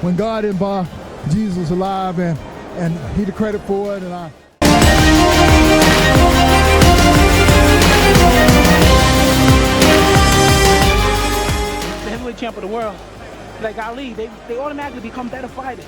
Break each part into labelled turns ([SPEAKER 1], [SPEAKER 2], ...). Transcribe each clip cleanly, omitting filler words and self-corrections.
[SPEAKER 1] when God involved, Jesus was alive, and he the credit for it, and I.
[SPEAKER 2] The heavyweight champ of the world, like Ali, they automatically become better fighters.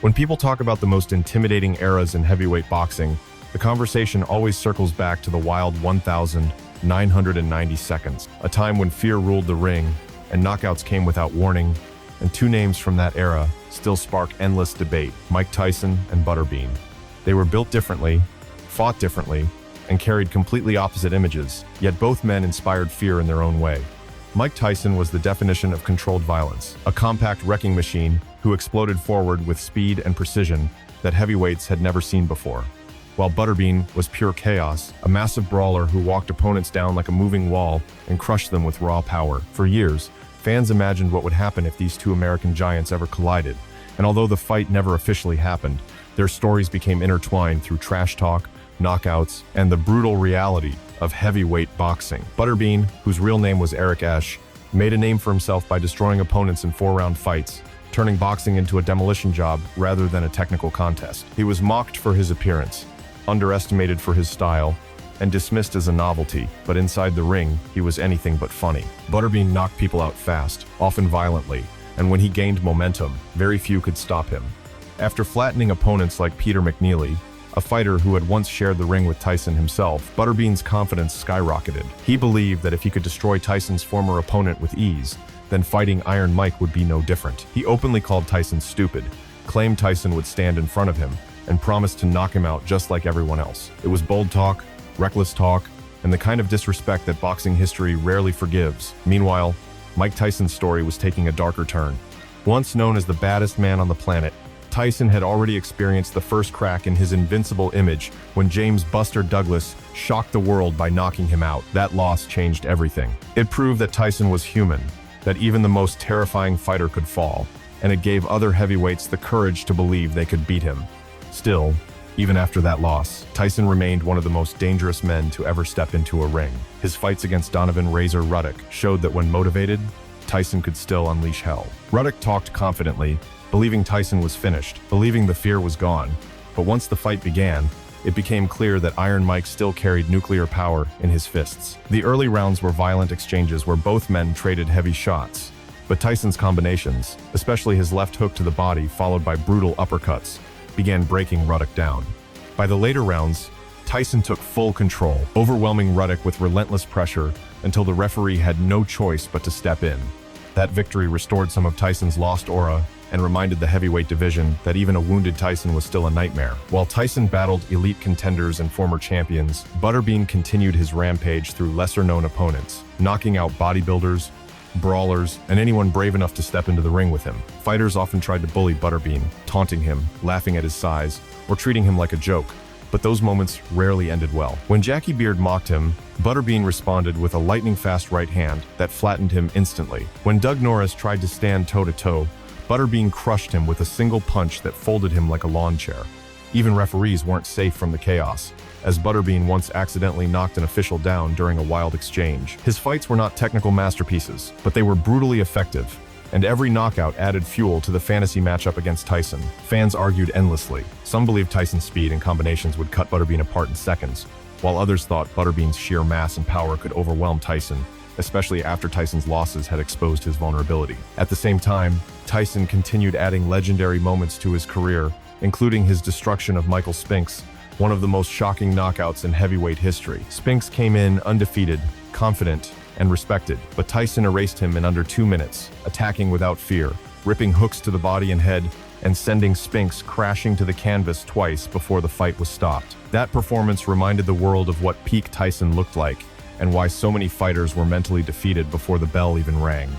[SPEAKER 3] When people talk about the most intimidating eras in heavyweight boxing, the conversation always circles back to the wild 1,990 seconds, a time when fear ruled the ring and knockouts came without warning, and two names from that era still spark endless debate: Mike Tyson and Butterbean. They were built differently, fought differently, and carried completely opposite images, yet both men inspired fear in their own way. Mike Tyson was the definition of controlled violence, a compact wrecking machine who exploded forward with speed and precision that heavyweights had never seen before. While Butterbean was pure chaos, a massive brawler who walked opponents down like a moving wall and crushed them with raw power. For years, fans imagined what would happen if these two American giants ever collided, and although the fight never officially happened, their stories became intertwined through trash talk, knockouts, and the brutal reality of heavyweight boxing. Butterbean, whose real name was Eric Esch, made a name for himself by destroying opponents in 4-round fights, turning boxing into a demolition job rather than a technical contest. He was mocked for his appearance, underestimated for his style, and dismissed as a novelty, but inside the ring, he was anything but funny. Butterbean knocked people out fast, often violently, and when he gained momentum, very few could stop him. After flattening opponents like Peter McNeely, a fighter who had once shared the ring with Tyson himself, Butterbean's confidence skyrocketed. He believed that if he could destroy Tyson's former opponent with ease, then fighting Iron Mike would be no different. He openly called Tyson stupid, claimed Tyson would stand in front of him, and promised to knock him out just like everyone else. It was bold talk, reckless talk, and the kind of disrespect that boxing history rarely forgives. Meanwhile, Mike Tyson's story was taking a darker turn. Once known as the baddest man on the planet, Tyson had already experienced the first crack in his invincible image when James "Buster" Douglas shocked the world by knocking him out. That loss changed everything. It proved that Tyson was human, that even the most terrifying fighter could fall, and it gave other heavyweights the courage to believe they could beat him. Still, even after that loss, Tyson remained one of the most dangerous men to ever step into a ring. His fights against Donovan "Razor" Ruddock showed that when motivated, Tyson could still unleash hell. Ruddock talked confidently, believing Tyson was finished, believing the fear was gone. But once the fight began, it became clear that Iron Mike still carried nuclear power in his fists. The early rounds were violent exchanges where both men traded heavy shots. But Tyson's combinations, especially his left hook to the body followed by brutal uppercuts, began breaking Ruddock down. By the later rounds, Tyson took full control, overwhelming Ruddock with relentless pressure until the referee had no choice but to step in. That victory restored some of Tyson's lost aura and reminded the heavyweight division that even a wounded Tyson was still a nightmare. While Tyson battled elite contenders and former champions, Butterbean continued his rampage through lesser-known opponents, knocking out bodybuilders, brawlers, and anyone brave enough to step into the ring with him. Fighters often tried to bully Butterbean, taunting him, laughing at his size, or treating him like a joke, but those moments rarely ended well. When Jackie Beard mocked him, Butterbean responded with a lightning-fast right hand that flattened him instantly. When Doug Norris tried to stand toe-to-toe, Butterbean crushed him with a single punch that folded him like a lawn chair. Even referees weren't safe from the chaos, as Butterbean once accidentally knocked an official down during a wild exchange. His fights were not technical masterpieces, but they were brutally effective, and every knockout added fuel to the fantasy matchup against Tyson. Fans argued endlessly. Some believed Tyson's speed and combinations would cut Butterbean apart in seconds, while others thought Butterbean's sheer mass and power could overwhelm Tyson, especially after Tyson's losses had exposed his vulnerability. At the same time, Tyson continued adding legendary moments to his career, including his destruction of Michael Spinks, one of the most shocking knockouts in heavyweight history. Spinks came in undefeated, confident, and respected, but Tyson erased him in under 2 minutes, attacking without fear, ripping hooks to the body and head, and sending Spinks crashing to the canvas twice before the fight was stopped. That performance reminded the world of what peak Tyson looked like, and why so many fighters were mentally defeated before the bell even rang.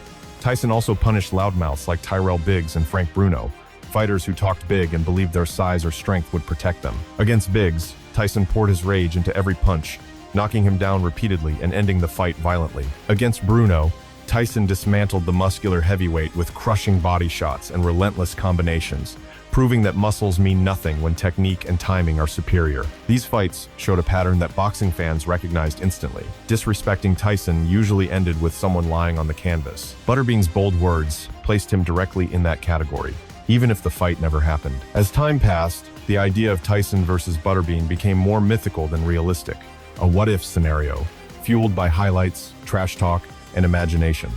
[SPEAKER 3] Tyson also punished loudmouths like Tyrell Biggs and Frank Bruno, fighters who talked big and believed their size or strength would protect them. Against Biggs, Tyson poured his rage into every punch, knocking him down repeatedly and ending the fight violently. Against Bruno, Tyson dismantled the muscular heavyweight with crushing body shots and relentless combinations, proving that muscles mean nothing when technique and timing are superior. These fights showed a pattern that boxing fans recognized instantly. Disrespecting Tyson usually ended with someone lying on the canvas. Butterbean's bold words placed him directly in that category, even if the fight never happened. As time passed, the idea of Tyson versus Butterbean became more mythical than realistic, a what-if scenario, fueled by highlights, trash talk, and imagination.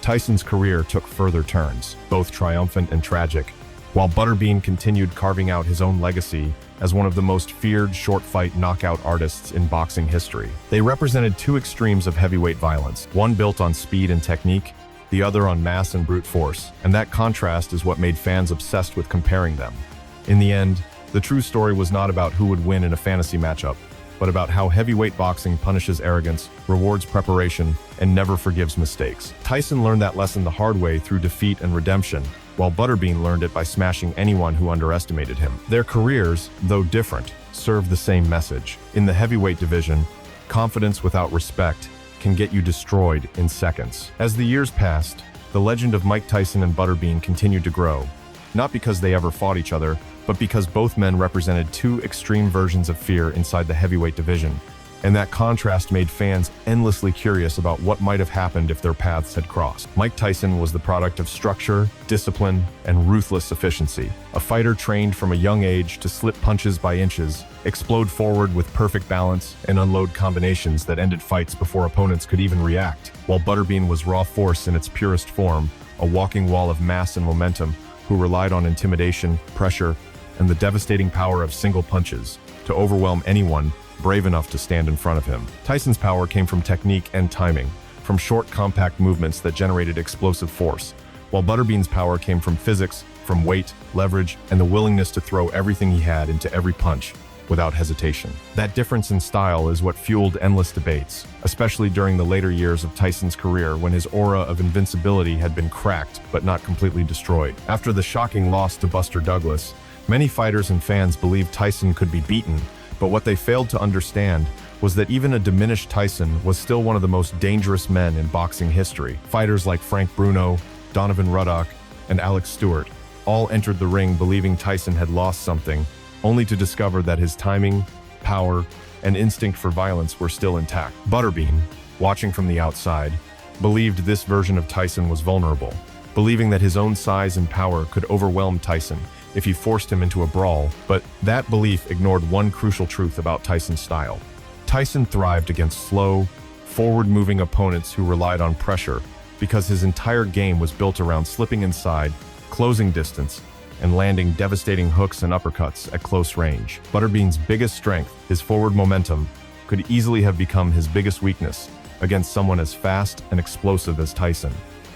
[SPEAKER 3] Tyson's career took further turns, both triumphant and tragic, while Butterbean continued carving out his own legacy as one of the most feared short fight knockout artists in boxing history. They represented two extremes of heavyweight violence, one built on speed and technique, the other on mass and brute force, and that contrast is what made fans obsessed with comparing them. In the end, the true story was not about who would win in a fantasy matchup, but about how heavyweight boxing punishes arrogance, rewards preparation, and never forgives mistakes. Tyson learned that lesson the hard way through defeat and redemption, while Butterbean learned it by smashing anyone who underestimated him. Their careers, though different, serve the same message. In the heavyweight division, confidence without respect can get you destroyed in seconds. As the years passed, the legend of Mike Tyson and Butterbean continued to grow, not because they ever fought each other, but because both men represented two extreme versions of fear inside the heavyweight division, and that contrast made fans endlessly curious about what might have happened if their paths had crossed. Mike Tyson was the product of structure, discipline, and ruthless efficiency. A fighter trained from a young age to slip punches by inches, explode forward with perfect balance, and unload combinations that ended fights before opponents could even react. While Butterbean was raw force in its purest form, a walking wall of mass and momentum, who relied on intimidation, pressure, and the devastating power of single punches to overwhelm anyone brave enough to stand in front of him. Tyson's power came from technique and timing, from short, compact movements that generated explosive force, while Butterbean's power came from physics, from weight, leverage, and the willingness to throw everything he had into every punch without hesitation. That difference in style is what fueled endless debates, especially during the later years of Tyson's career when his aura of invincibility had been cracked but not completely destroyed. After the shocking loss to Buster Douglas, many fighters and fans believed Tyson could be beaten, but what they failed to understand was that even a diminished Tyson was still one of the most dangerous men in boxing history. Fighters like Frank Bruno, Donovan Ruddock, and Alex Stewart all entered the ring believing Tyson had lost something, only to discover that his timing, power, and instinct for violence were still intact. Butterbean, watching from the outside, believed this version of Tyson was vulnerable, believing that his own size and power could overwhelm Tyson if he forced him into a brawl, but that belief ignored one crucial truth about Tyson's style. Tyson thrived against slow, forward-moving opponents who relied on pressure because his entire game was built around slipping inside, closing distance, and landing devastating hooks and uppercuts at close range. Butterbean's biggest strength, his forward momentum, could easily have become his biggest weakness against someone as fast and explosive as Tyson.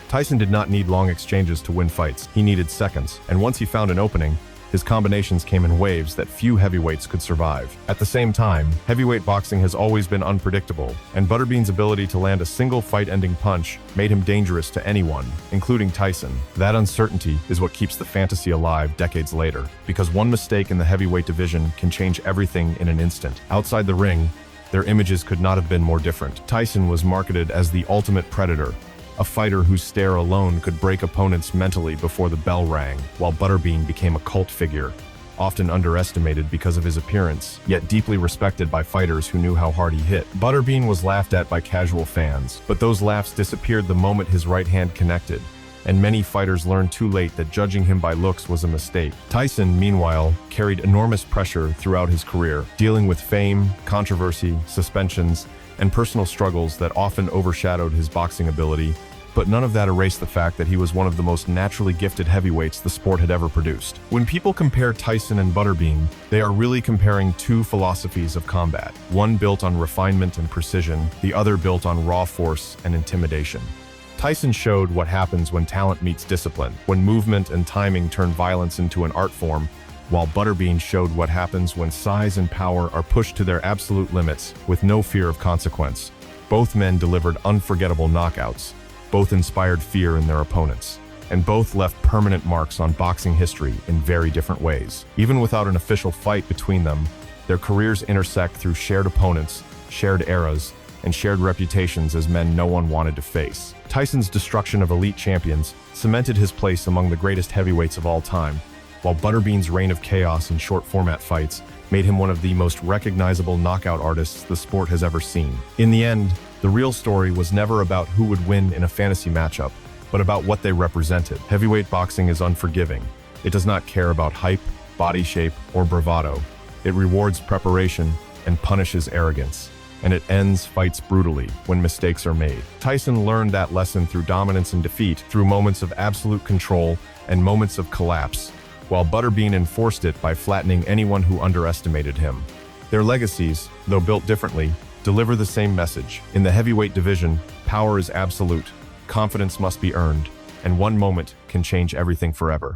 [SPEAKER 3] Tyson did not need long exchanges to win fights. He needed seconds, and once he found an opening, his combinations came in waves that few heavyweights could survive. At the same time, heavyweight boxing has always been unpredictable, and Butterbean's ability to land a single fight-ending punch made him dangerous to anyone, including Tyson. That uncertainty is what keeps the fantasy alive decades later, because one mistake in the heavyweight division can change everything in an instant. Outside the ring, their images could not have been more different. Tyson was marketed as the ultimate predator, a fighter whose stare alone could break opponents mentally before the bell rang, while Butterbean became a cult figure, often underestimated because of his appearance, yet deeply respected by fighters who knew how hard he hit. Butterbean was laughed at by casual fans, but those laughs disappeared the moment his right hand connected, and many fighters learned too late that judging him by looks was a mistake. Tyson, meanwhile, carried enormous pressure throughout his career, dealing with fame, controversy, suspensions, and personal struggles that often overshadowed his boxing ability, but none of that erased the fact that he was one of the most naturally gifted heavyweights the sport had ever produced. When people compare Tyson and Butterbean, they are really comparing two philosophies of combat, one built on refinement and precision, the other built on raw force and intimidation. Tyson showed what happens when talent meets discipline, when movement and timing turn violence into an art form, while Butterbean showed what happens when size and power are pushed to their absolute limits with no fear of consequence. Both men delivered unforgettable knockouts, both inspired fear in their opponents, and both left permanent marks on boxing history in very different ways. Even without an official fight between them, their careers intersect through shared opponents, shared eras, and shared reputations as men no one wanted to face. Tyson's destruction of elite champions cemented his place among the greatest heavyweights of all time, while Butterbean's reign of chaos in short format fights made him one of the most recognizable knockout artists the sport has ever seen. In the end, the real story was never about who would win in a fantasy matchup, but about what they represented. Heavyweight boxing is unforgiving. It does not care about hype, body shape, or bravado. It rewards preparation and punishes arrogance. And it ends fights brutally when mistakes are made. Tyson learned that lesson through dominance and defeat, through moments of absolute control and moments of collapse, while Butterbean enforced it by flattening anyone who underestimated him. Their legacies, though built differently, deliver the same message. In the heavyweight division, power is absolute, confidence must be earned, and one moment can change everything forever.